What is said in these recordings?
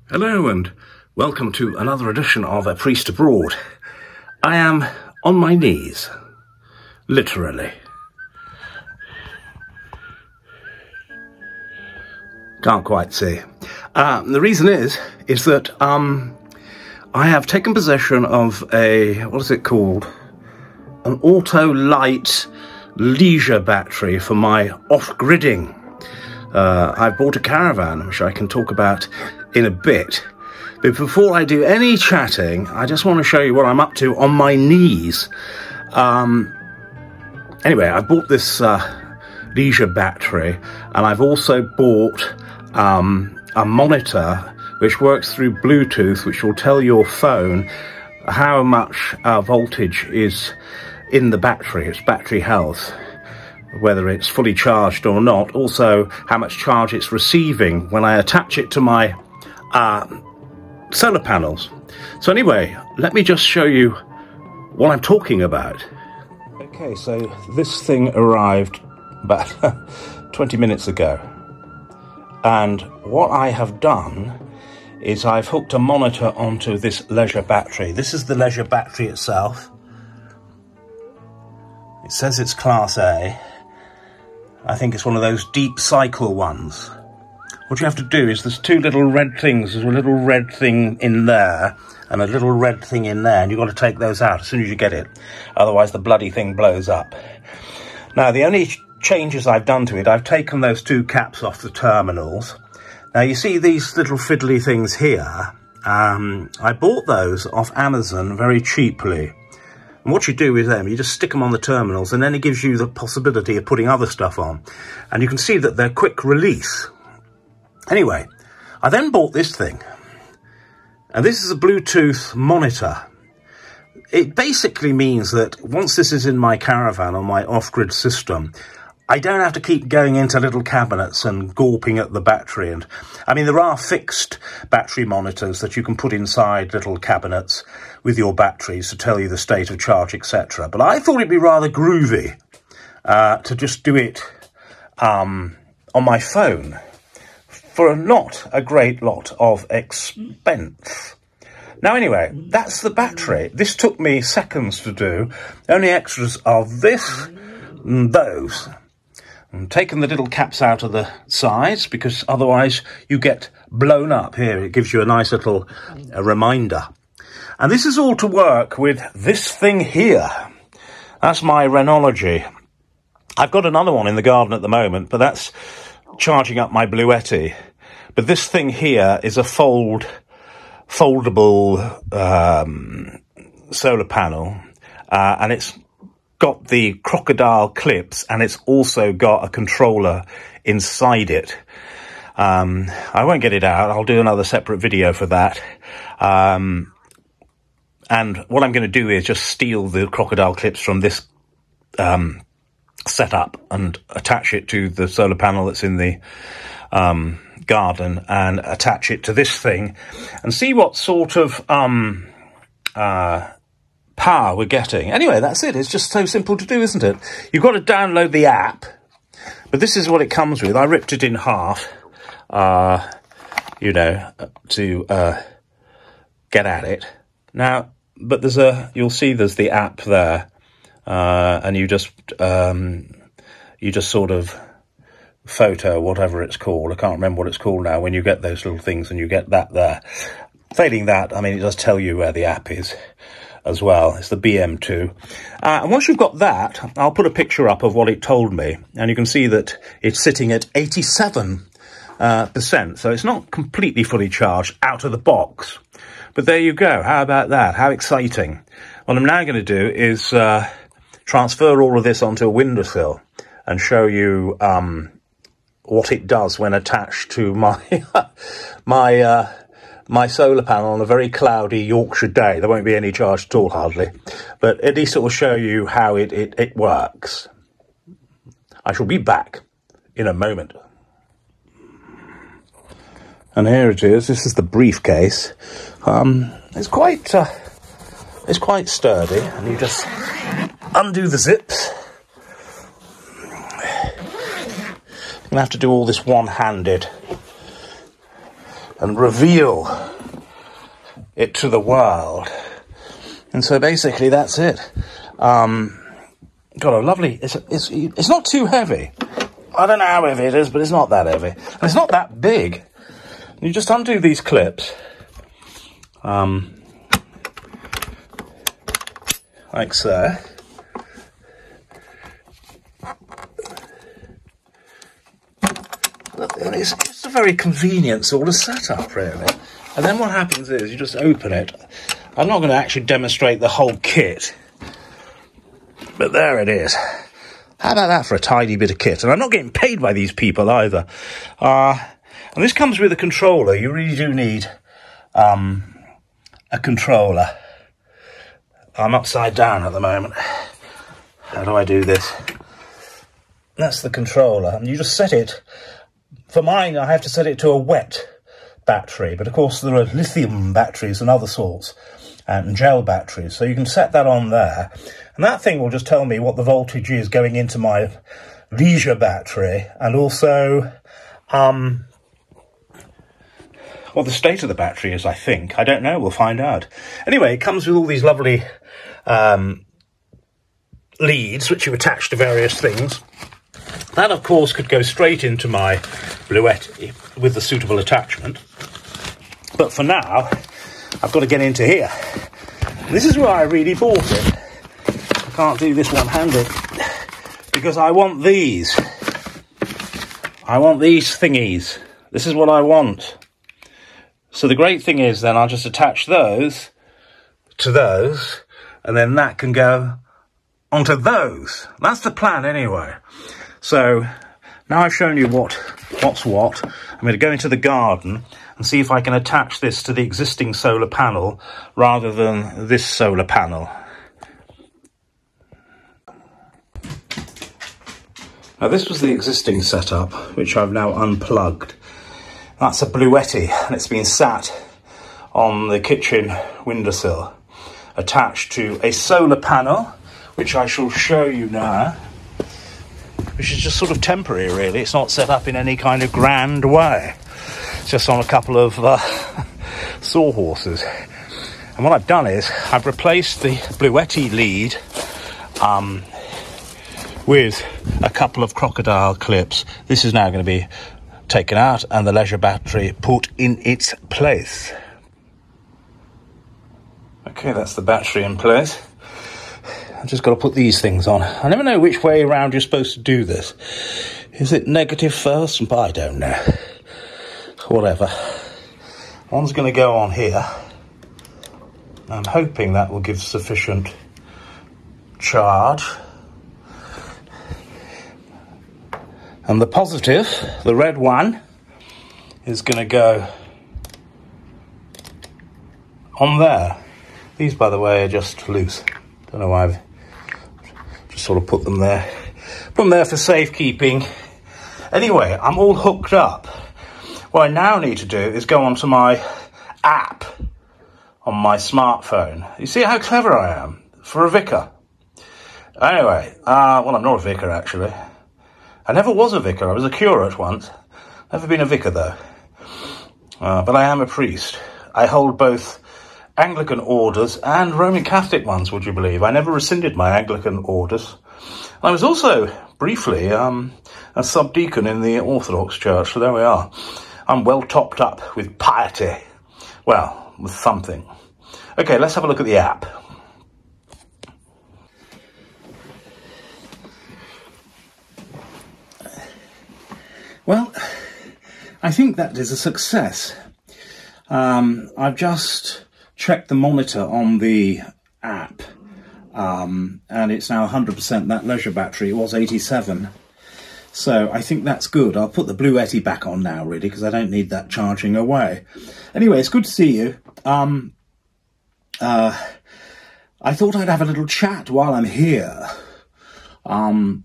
Hello and welcome to another edition of A Priest Abroad. I am on my knees, literally. Can't quite see. The reason is that I have taken possession of a, what is it called? An Autolite leisure battery for my off-gridding. I've bought a caravan, which I can talk about in a bit. But before I do any chatting, I just want to show you what I'm up to on my knees. Anyway, I bought this leisure battery, and I've also bought a monitor which works through Bluetooth, which will tell your phone how much voltage is in the battery, its battery health, whether it's fully charged or not, also how much charge it's receiving when I attach it to my solar panels. So anyway, let me just show you what I'm talking about. Okay, so this thing arrived about 20 minutes ago, and what I have done is I've hooked a monitor onto this leisure battery. This is the leisure battery itself. It says it's Class A. I think it's one of those deep cycle ones. What you have to do is there's two little red things. There's a little red thing in there and a little red thing in there, and you've got to take those out as soon as you get it. Otherwise the bloody thing blows up. Now, the only changes I've done to it, I've taken those two caps off the terminals. Now, you see these little fiddly things here? I bought those off Amazon very cheaply. And what you do with them, you just stick them on the terminals, and then it gives you the possibility of putting other stuff on. And you can see that they're quick release. Anyway, I then bought this thing. And this is a Bluetooth monitor. It basically means that once this is in my caravan on my off-grid system, I don't have to keep going into little cabinets and gawping at the battery. And I mean, there are fixed battery monitors that you can put inside little cabinets with your batteries to tell you the state of charge, etc. But I thought it'd be rather groovy to just do it on my phone for not a great lot of expense. Now, anyway, that's the battery. This took me seconds to do. The only extras are this and those. I'm taking the little caps out of the sides because otherwise you get blown up. Here, it gives you a nice little reminder. And this is all to work with this thing here. That's my Renogy. I've got another one in the garden at the moment, but that's charging up my Bluetti. But this thing here is a foldable solar panel, and it's got the crocodile clips, and it's also got a controller inside it. I won't get it out. I'll do another separate video for that. And what I'm going to do is just steal the crocodile clips from this setup and attach it to the solar panel that's in the garden, and attach it to this thing and see what sort of power we're getting. Anyway, that's it. It's just so simple to do, isn't it? You've got to download the app, but this is what it comes with. I ripped it in half, you know, to get at it. Now, but you'll see there's the app there, and you just sort of photo, whatever it's called. I can't remember what it's called now, when you get those little things and you get that there. Failing that, I mean, it does tell you where the app is as well. It's the BM2. And once you've got that, I'll put a picture up of what it told me, and you can see that it's sitting at 87%. So it's not completely fully charged out of the box. But there you go. How about that? How exciting. What I'm now going to do is transfer all of this onto a windowsill and show you what it does when attached to my my solar panel on a very cloudy Yorkshire day. There won't be any charge at all, hardly, but at least it will show you how it works. I shall be back in a moment. And here it is. This is the briefcase. It's quite sturdy, and you just undo the zips. I'm going to have to do all this one-handed. and reveal it to the world. And so basically that's it. Got a lovely, it's not too heavy. I don't know how heavy it is, but it's not that heavy. And it's not that big. You just undo these clips. Like so. It's a very convenient sort of setup, really. And then what happens is you just open it. I'm not going to actually demonstrate the whole kit, but there it is. How about that for a tidy bit of kit? And I'm not getting paid by these people either. And this comes with a controller. You really do need a controller. I'm upside down at the moment. How do I do this? That's the controller. And you just set it. For mine, I have to set it to a wet battery. But of course, there are lithium batteries and other sorts, and gel batteries. So you can set that on there. And that thing will just tell me what the voltage is going into my leisure battery. And also what the state of the battery is, I think. I don't know. We'll find out. Anyway, it comes with all these lovely leads, which you attach to various things. That, of course, could go straight into my Bluetti with the suitable attachment. But for now, I've got to get into here. This is where I really bought it. I can't do this one-handed because I want these. I want these thingies. This is what I want. So the great thing is then I'll just attach those to those, and then that can go onto those. That's the plan anyway. So now I've shown you what's what. I'm going to go into the garden and see if I can attach this to the existing solar panel rather than this solar panel. Now this was the existing setup, which I've now unplugged. That's a Bluetti, and it's been sat on the kitchen windowsill, attached to a solar panel, which I shall show you now, which is just sort of temporary, really. It's not set up in any kind of grand way. It's just on a couple of sawhorses. And what I've done is I've replaced the Bluetti lead with a couple of crocodile clips. This is now going to be taken out and the leisure battery put in its place. Okay, that's the battery in place. I've just got to put these things on. I never know which way around you're supposed to do this. Is it negative first? I don't know. Whatever. One's going to go on here. I'm hoping that will give sufficient charge. And the positive, the red one, is going to go on there. These, by the way, are just loose. Don't know why I've just sort of put them there. Put them there for safekeeping. Anyway, I'm all hooked up. What I now need to do is go onto my app on my smartphone. You see how clever I am for a vicar. Anyway, well, I'm not a vicar, actually. I never was a vicar. I was a curate once. Never been a vicar, though. But I am a priest. I hold both Anglican orders and Roman Catholic ones, would you believe? I never rescinded my Anglican orders. I was also, briefly, a subdeacon in the Orthodox Church, so there we are. I'm well topped up with piety. Well, with something. Okay, let's have a look at the app. Well, I think that is a success. I've just checked the monitor on the app, and it's now 100% that leisure battery. It was 87. So I think that's good. I'll put the Bluetti back on now, really, because I don't need that charging away. Anyway, it's good to see you. I thought I'd have a little chat while I'm here, and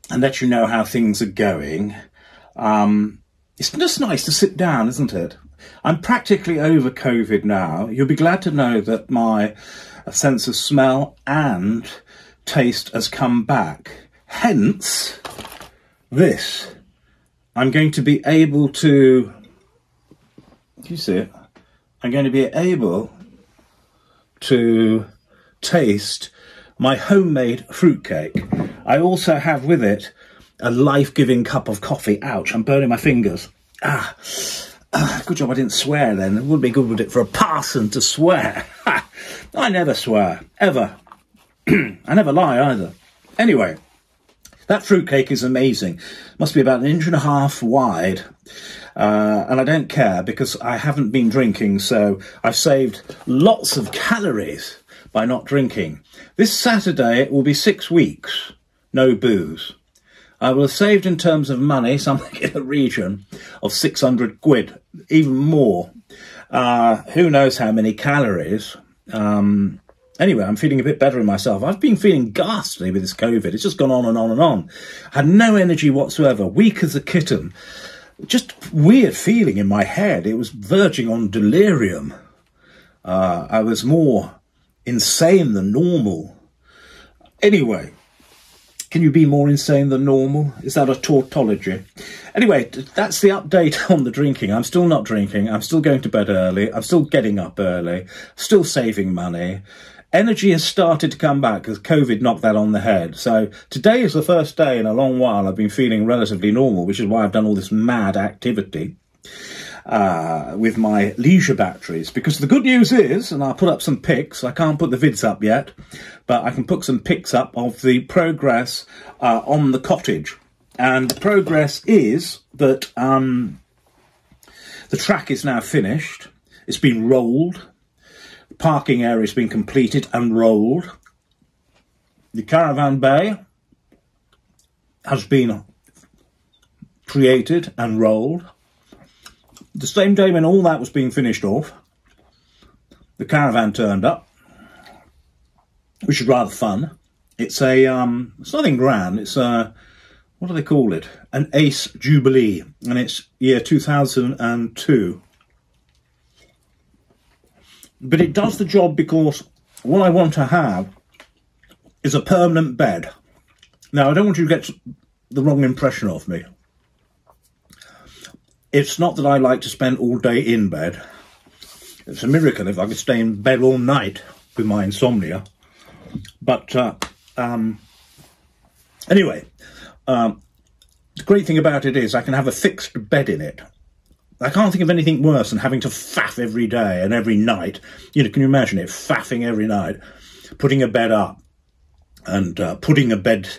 let you know how things are going. It's just nice to sit down, isn't it? I'm practically over COVID now. You'll be glad to know that my sense of smell and taste has come back. Hence, this. I'm going to be able to you see it, I'm going to be able to taste my homemade fruitcake. I also have with it a life-giving cup of coffee. Ouch, I'm burning my fingers. Good job I didn't swear then. It would be good, would it, for a parson to swear? I never swear, ever. I never lie either. Anyway, that fruitcake is amazing. Must be about 1.5 inches wide. And I don't care because I haven't been drinking, so I've saved lots of calories by not drinking. This Saturday it will be 6 weeks, no booze. I will have saved in terms of money something in the region of 600 quid, even more. Who knows how many calories. Anyway, I'm feeling a bit better in myself. I've been feeling ghastly with this COVID. It's just gone on and on and on. I had no energy whatsoever, weak as a kitten. Just weird feeling in my head. It was verging on delirium. I was more insane than normal. Anyway, can you be more insane than normal? Is that a tautology? Anyway, that's the update on the drinking. I'm still not drinking. I'm still going to bed early. I'm still getting up early. Still saving money. Energy has started to come back because COVID knocked that on the head. So today is the first day in a long while I've been feeling relatively normal, which is why I've done all this mad activity with my leisure batteries. Because the good news is, and I'll put up some pics, I can't put the vids up yet, but I can put some pics up of the progress on the cottage. And the progress is that the track is now finished. It's been rolled. Parking area has been completed and rolled. The caravan bay has been created and rolled. The same day when all that was being finished off, the caravan turned up, which is rather fun. It's a it's nothing grand. It's a, what do they call it? An Ace Jubilee, and it's year 2002. But it does the job because what I want to have is a permanent bed. Now, I don't want you to get the wrong impression of me. It's not that I like to spend all day in bed. It's a miracle if I could stay in bed all night with my insomnia. But anyway, the great thing about it is I can have a fixed bed in it. I can't think of anything worse than having to faff every day and every night. You know, can you imagine it? Faffing every night, putting a bed up and putting a bed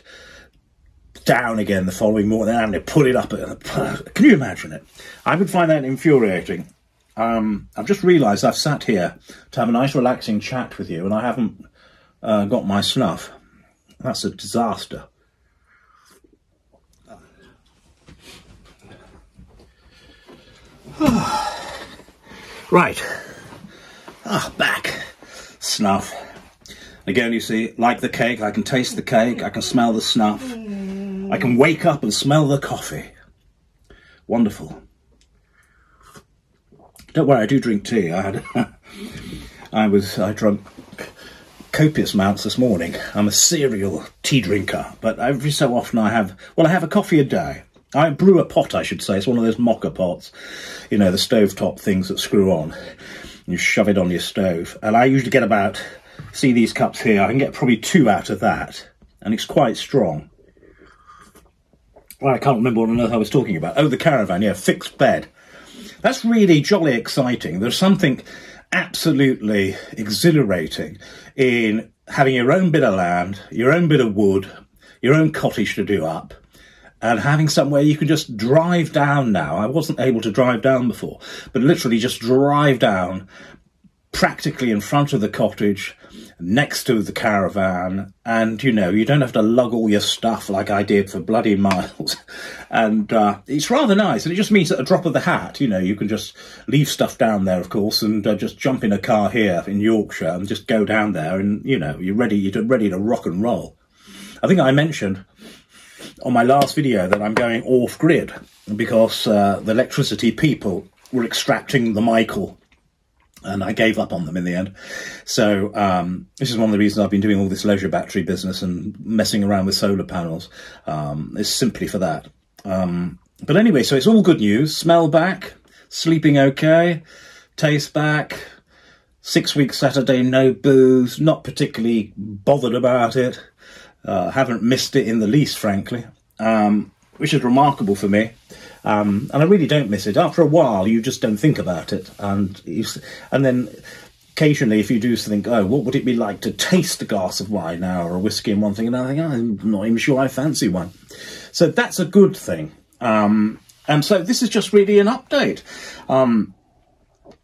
down again the following morning and they put it up. Can you imagine it? I would find that infuriating. I've just realised I've sat here to have a nice relaxing chat with you and I haven't got my snuff. That's a disaster. Right. Back. Snuff. Again, you see, like the cake, I can taste the cake, I can smell the snuff. I can wake up and smell the coffee. Wonderful. Don't worry, I do drink tea. I drank copious amounts this morning. I'm a serial tea drinker, but every so often I have a coffee a day. I brew a pot, I should say. It's one of those mocha pots, you know, the stovetop things that screw on. You shove it on your stove. And I usually get about, see these cups here, I can get probably 2 out of that. And it's quite strong. Well, I can't remember what on earth I was talking about. Oh, the caravan, yeah, fixed bed. That's really jolly exciting. There's something absolutely exhilarating in having your own bit of land, your own bit of wood, your own cottage to do up. And having somewhere you can just drive down now. I wasn't able to drive down before, but literally just drive down practically in front of the cottage, next to the caravan. And, you know, you don't have to lug all your stuff like I did for bloody miles. And it's rather nice. And it just means at a drop of the hat, you know, you can just leave stuff down there, of course, and just jump in a car here in Yorkshire and just go down there and, you know, you're ready to rock and roll. I think I mentioned on my last video that I'm going off-grid because the electricity people were extracting the Michael and I gave up on them in the end. So this is one of the reasons I've been doing all this leisure battery business and messing around with solar panels. It's simply for that. But anyway, so it's all good news. Smell back, sleeping okay, taste back, 6 weeks Saturday, no booze, not particularly bothered about it, haven't missed it in the least, frankly, which is remarkable for me. And I really don't miss it. After a while, you just don't think about it. And then occasionally, if you do think, oh, what would it be like to taste a glass of wine now, or a whiskey and one thing, and I think, oh, I'm not even sure I fancy one. So that's a good thing. And so this is just really an update.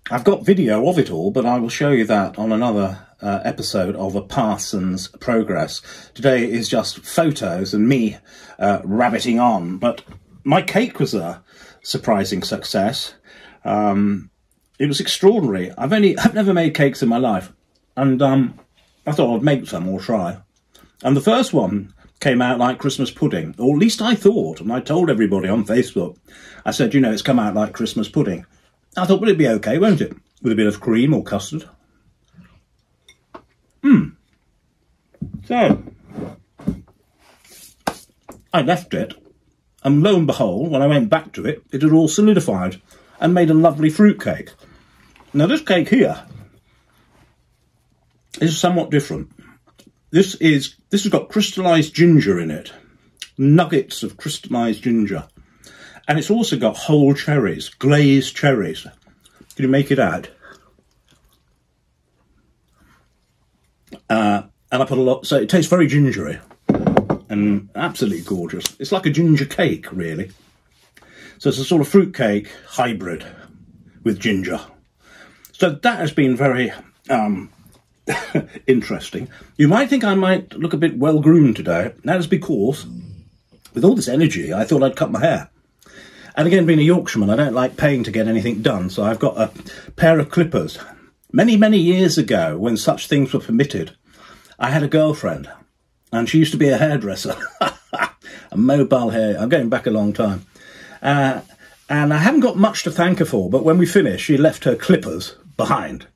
I've got video of it all, but I will show you that on another episode of A Parson's Progress. Today is just photos and me rabbiting on, but my cake was a surprising success. It was extraordinary. I've never made cakes in my life, and I thought I'd make some or try. And the first one came out like Christmas pudding, or at least I thought, and I told everybody on Facebook. I said, you know, it's come out like Christmas pudding. I thought, well, it'd be okay, won't it? With a bit of cream or custard. So, I left it, and lo and behold, when I went back to it, it had all solidified and made a lovely fruit cake. Now, this cake here is somewhat different. This has got crystallised ginger in it, nuggets of crystallised ginger. And it's also got whole cherries, glazed cherries. Can you make it out? And I put a lot, so it tastes very gingery and absolutely gorgeous. It's like a ginger cake, really. So it's a sort of fruit cake hybrid with ginger. So that has been very interesting. You might think I might look a bit well-groomed today. That is because, with all this energy, I thought I'd cut my hair. And again, being a Yorkshireman, I don't like paying to get anything done, so I've got a pair of clippers. Many, many years ago, when such things were permitted, I had a girlfriend, and she used to be a hairdresser. A mobile hair. I'm going back a long time. And I haven't got much to thank her for, but when we finished, she left her clippers behind.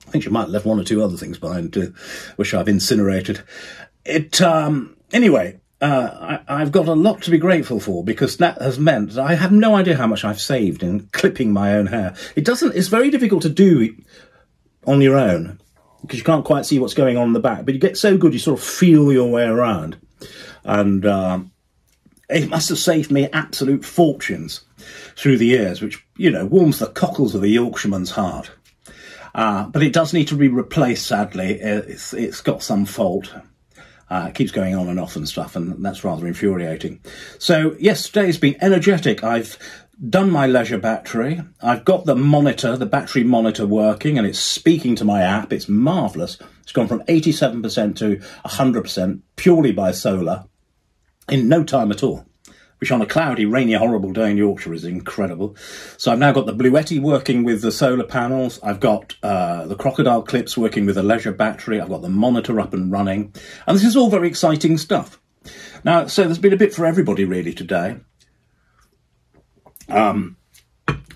I think she might have left one or two other things behind too, which I've incinerated. Anyway, I've got a lot to be grateful for, because that has meant that I have no idea how much I've saved in clipping my own hair. It's very difficult to do on your own, because you can't quite see what's going on in the back, but you get so good you sort of feel your way around. And it must have saved me absolute fortunes through the years, which, you know, warms the cockles of a Yorkshireman's heart. But it does need to be replaced, sadly. It's got some fault. It keeps going on and off and stuff, and that's rather infuriating. So, yes, today's been energetic. I've done my leisure battery. I've got the monitor, the battery monitor working, and it's speaking to my app. It's marvellous. It's gone from 87% to 100% purely by solar in no time at all, which on a cloudy, rainy, horrible day in Yorkshire is incredible. So I've now got the Bluetti working with the solar panels. I've got the crocodile clips working with a leisure battery. I've got the monitor up and running. And this is all very exciting stuff. Now, so there's been a bit for everybody really today. And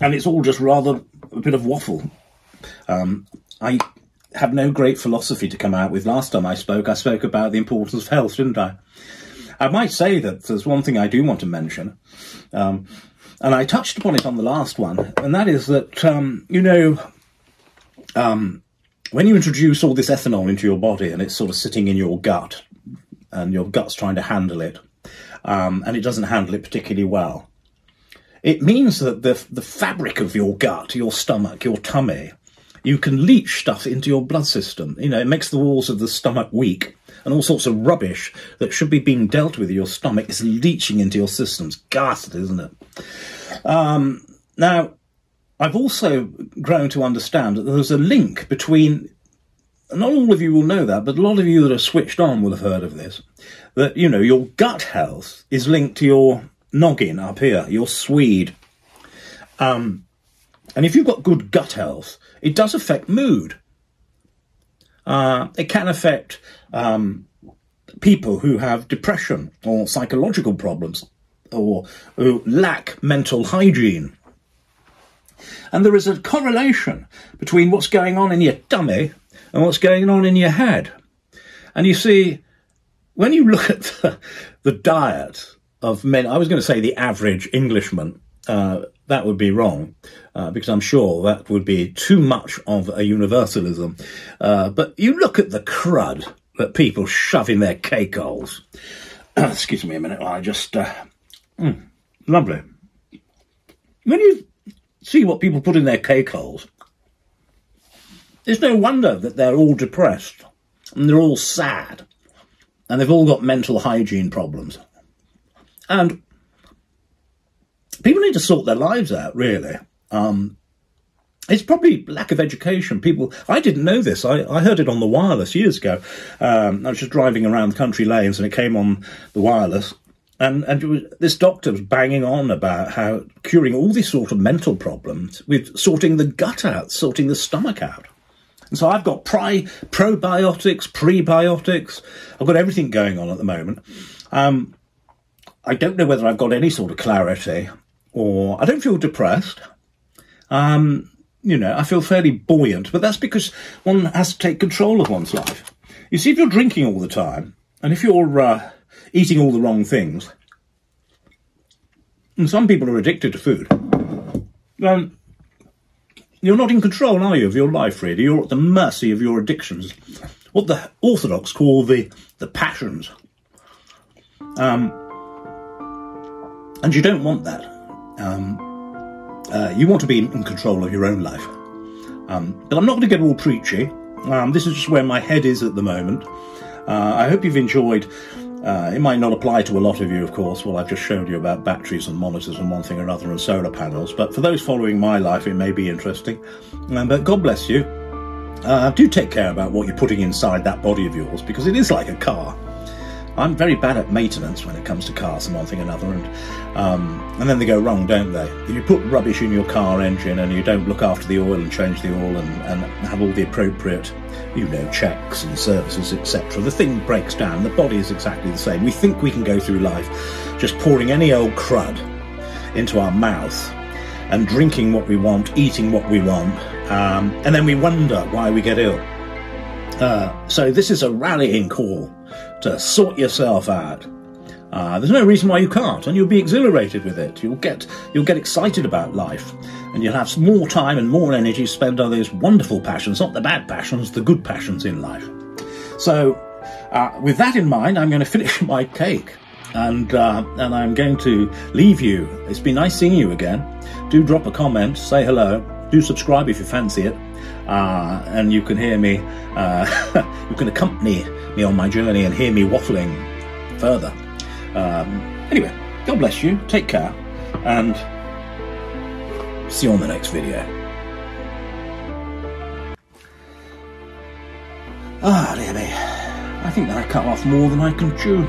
it's all just rather a bit of waffle. I have no great philosophy to come out with. Last time I spoke about the importance of health, didn't I? I might say that there's one thing I do want to mention, and I touched upon it on the last one, and that is that, when you introduce all this ethanol into your body and it's sort of sitting in your gut, and your gut's trying to handle it, and it doesn't handle it particularly well, it means that the fabric of your gut, your stomach, your tummy, you can leach stuff into your blood system. You know, it makes the walls of the stomach weak, and all sorts of rubbish that should be being dealt with in your stomach is leaching into your systems. Ghastly, isn't it? Now, I've also grown to understand that there's a link between, not all of you will know that, but a lot of you that are switched on will have heard of this, that, you know, your gut health is linked to your noggin up here, your Swede. And if you've got good gut health, it does affect mood. It can affect people who have depression or psychological problems or who lack mental hygiene. And there is a correlation between what's going on in your tummy and what's going on in your head. And you see, when you look at the diet of men, I was going to say the average Englishman, that would be wrong. because I'm sure that would be too much of a universalism. But you look at the crud that people shove in their cake holes. Excuse me a minute, I just... lovely. When you see what people put in their cake holes, it's no wonder that they're all depressed, and they're all sad, and they've all got mental hygiene problems. And people need to sort their lives out, really. It's probably lack of education. I didn't know this. I heard it on the wireless years ago. I was just driving around country lanes and it came on the wireless. And this doctor was banging on about how curing all these sort of mental problems with sorting the gut out, sorting the stomach out. And so I've got probiotics, prebiotics. I've got everything going on at the moment. I don't know whether I've got any sort of clarity, or I don't feel depressed. You know, I feel fairly buoyant, but that's because one has to take control of one's life. You see, if you're drinking all the time, and if you're eating all the wrong things, and some people are addicted to food, then you're not in control, are you, of your life, really? You're at the mercy of your addictions, what the Orthodox call the passions. And you don't want that. You want to be in control of your own life. But I'm not going to get all preachy. This is just where my head is at the moment. I hope you've enjoyed. It might not apply to a lot of you, of course. Well, I've just showed you about batteries and monitors and one thing or another and solar panels. But for those following my life, it may be interesting. But God bless you. Do take care about what you're putting inside that body of yours, because it is like a car. I'm very bad at maintenance when it comes to cars and one thing or another, and then they go wrong, don't they? If you put rubbish in your car engine and you don't look after the oil and change the oil and have all the appropriate, you know, checks and services, etc., the thing breaks down. The body is exactly the same. We think we can go through life just pouring any old crud into our mouth and drinking what we want, eating what we want, and then we wonder why we get ill. So this is a rallying call to sort yourself out. There's no reason why you can't, and you'll be exhilarated with it. You'll get excited about life, and you'll have more time and more energy spent on those wonderful passions, not the bad passions, the good passions in life. So, with that in mind, I'm going to finish my cake, and I'm going to leave you. It's been nice seeing you again. Do drop a comment, say hello, do subscribe if you fancy it, and you can hear me. You can accompany me on my journey and hear me waffling further. Anyway, God bless you, take care, and see you on the next video. Ah, dear me, I think that I cut off more than I can chew.